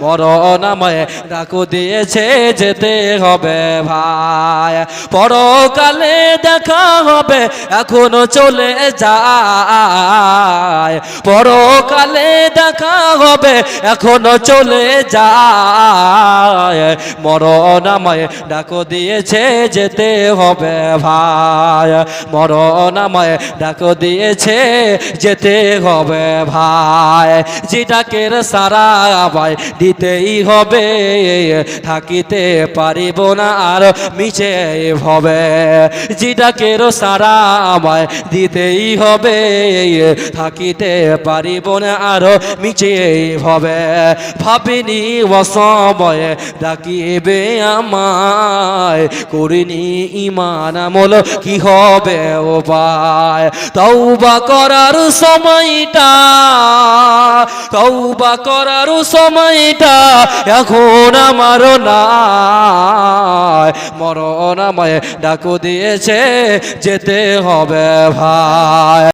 মরণ আমায় ডাকু দিয়েছে যেতে হবে ভাই। পরকালে দেখা হবে এখনো চলে যায়, পরকালে দেখা হবে এখনো চলে যায়। মরণ আমায় ডাকু দিয়েছে যেতে হবে ভাই, মরণ আমায় ডাকু দিয়েছে যেতে হবে ভাই। যেটাকের সারা ভাই দিতেই হবে, থাকিতে পারিব না আর মিছে হবে। যেটাকের সারা আমায় দিতেই হবে, থাকিতে পারিব না আর মিছে হবে। ভাবিনি অসময়ে ডাকিবে আমায়, করিনি ঈমান আমল কি হবে ও ভাই। তওবা করার সময়টা, তওবা করার সময়টা এখন আমার নাই। মরণ আমায় ডাকু দিয়েছে যেতে হবে ভাই।